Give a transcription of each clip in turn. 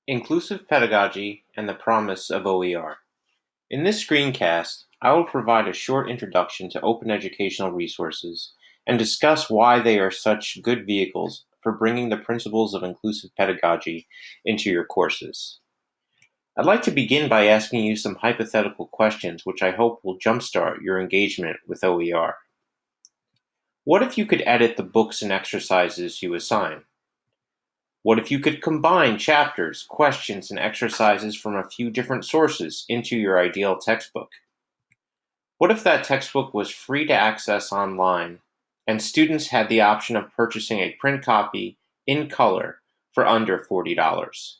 Inclusive Pedagogy and the Promise of OER. In this screencast, I will provide a short introduction to open educational resources and discuss why they are such good vehicles for bringing the principles of inclusive pedagogy into your courses. I'd like to begin by asking you some hypothetical questions which I hope will jumpstart your engagement with OER. What if you could edit the books and exercises you assign? What if you could combine chapters, questions, and exercises from a few different sources into your ideal textbook? What if that textbook was free to access online and students had the option of purchasing a print copy in color for under $40?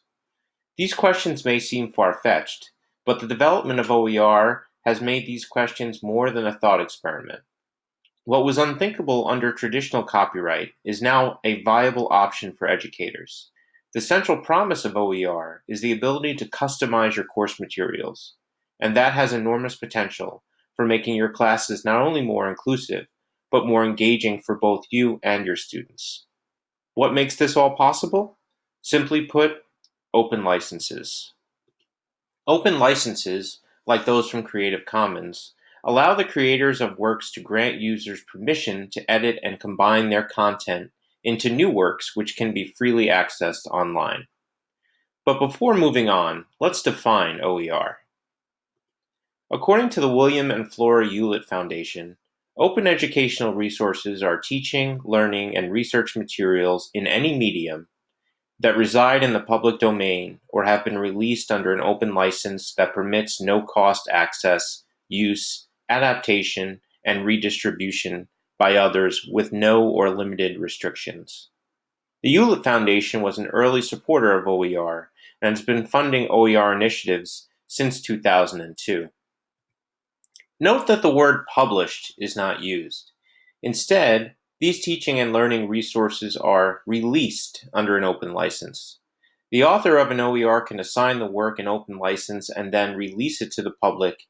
These questions may seem far-fetched, but the development of OER has made these questions more than a thought experiment. What was unthinkable under traditional copyright is now a viable option for educators. The central promise of OER is the ability to customize your course materials, and that has enormous potential for making your classes not only more inclusive, but more engaging for both you and your students. What makes this all possible? Simply put, open licenses. Open licenses, like those from Creative Commons, allow the creators of works to grant users permission to edit and combine their content into new works which can be freely accessed online. But before moving on, let's define OER. According to the William and Flora Hewlett Foundation, open educational resources are teaching, learning, and research materials in any medium that reside in the public domain or have been released under an open license that permits no-cost access, use, adaptation, and redistribution by others with no or limited restrictions. The Hewlett Foundation was an early supporter of OER and has been funding OER initiatives since 2002. Note that the word published is not used. Instead, these teaching and learning resources are released under an open license. The author of an OER can assign the work an open license and then release it to the public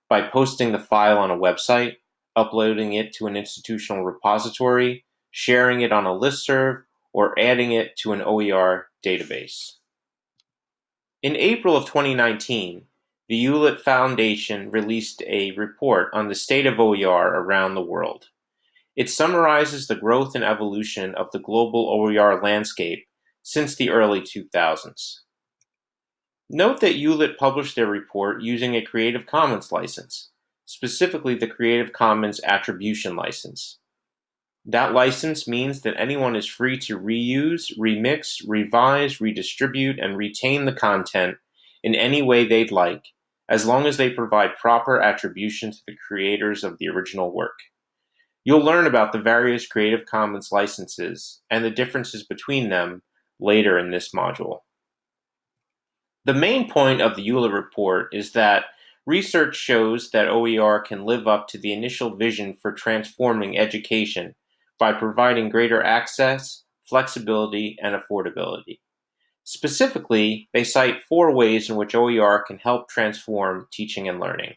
by posting the file on a website, uploading it to an institutional repository, sharing it on a listserv, or adding it to an OER database. In April of 2019, the Hewlett Foundation released a report on the state of OER around the world. It summarizes the growth and evolution of the global OER landscape since the early 2000s. Note that Hewlett published their report using a Creative Commons license, specifically the Creative Commons Attribution license. That license means that anyone is free to reuse, remix, revise, redistribute, and retain the content in any way they'd like, as long as they provide proper attribution to the creators of the original work. You'll learn about the various Creative Commons licenses and the differences between them later in this module. The main point of the Hewlett report is that research shows that OER can live up to the initial vision for transforming education by providing greater access, flexibility, and affordability. Specifically, they cite 4 ways in which OER can help transform teaching and learning.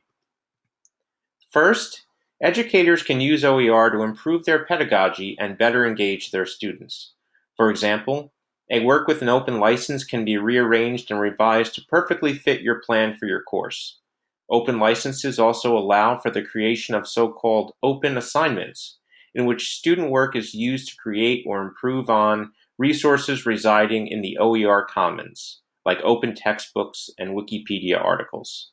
First, educators can use OER to improve their pedagogy and better engage their students. For example, a work with an open license can be rearranged and revised to perfectly fit your plan for your course. Open licenses also allow for the creation of so-called open assignments, in which student work is used to create or improve on resources residing in the OER Commons, like open textbooks and Wikipedia articles.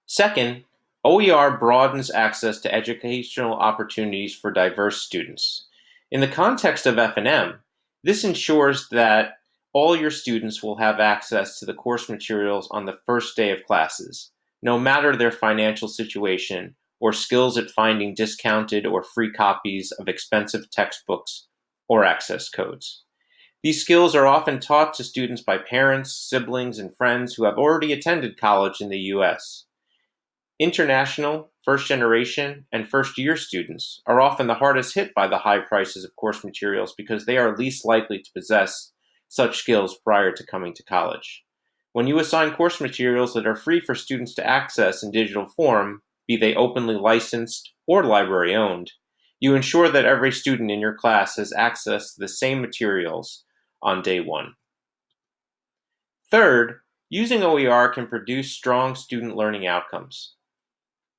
Second, OER broadens access to educational opportunities for diverse students. In the context of F&M, this ensures that all your students will have access to the course materials on the first day of classes, no matter their financial situation or skills at finding discounted or free copies of expensive textbooks or access codes. These skills are often taught to students by parents, siblings, and friends who have already attended college in the U.S. International, first-generation, and first-year students are often the hardest hit by the high prices of course materials because they are least likely to possess such skills prior to coming to college. When you assign course materials that are free for students to access in digital form, be they openly licensed or library-owned, you ensure that every student in your class has access to the same materials on day one. Third, using OER can produce strong student learning outcomes.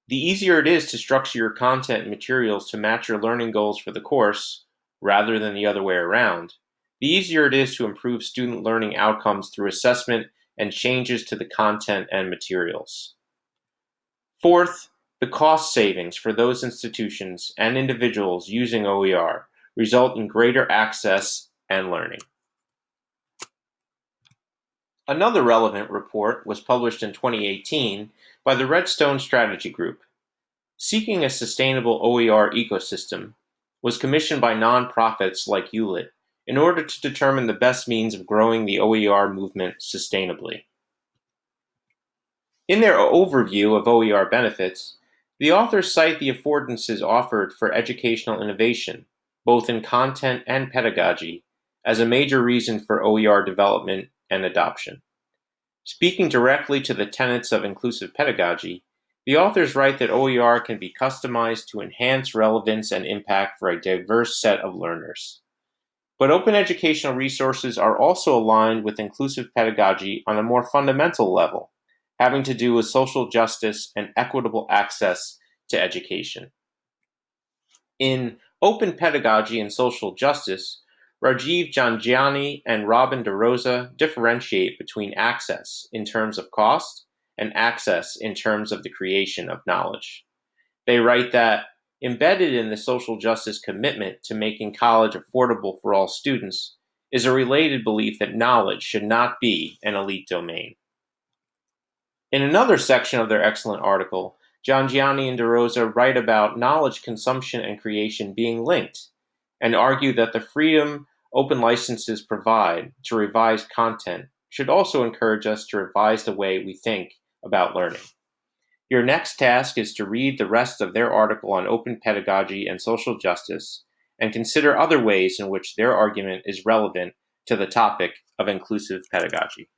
The easier it is to structure your content and materials to match your learning goals for the course, rather than the other way around, the easier it is to improve student learning outcomes through assessment and changes to the content and materials. Fourth, the cost savings for those institutions and individuals using OER result in greater access and learning. Another relevant report was published in 2018 by the Redstone Strategy Group. Seeking a sustainable OER ecosystem was commissioned by nonprofits like Hewlett in order to determine the best means of growing the OER movement sustainably. In their overview of OER benefits, the authors cite the affordances offered for educational innovation, both in content and pedagogy, as a major reason for OER development and adoption. Speaking directly to the tenets of inclusive pedagogy, the authors write that OER can be customized to enhance relevance and impact for a diverse set of learners. But open educational resources are also aligned with inclusive pedagogy on a more fundamental level, having to do with social justice and equitable access to education. In Open Pedagogy and Social Justice, Rajiv Jangiani and Robin DeRosa differentiate between access in terms of cost and access in terms of the creation of knowledge. They write that embedded in the social justice commitment to making college affordable for all students is a related belief that knowledge should not be an elite domain. In another section of their excellent article, Jangiani and DeRosa write about knowledge consumption and creation being linked, and argue that the freedom open licenses provide to revise content should also encourage us to revise the way we think about learning. Your next task is to read the rest of their article on open pedagogy and social justice and consider other ways in which their argument is relevant to the topic of inclusive pedagogy.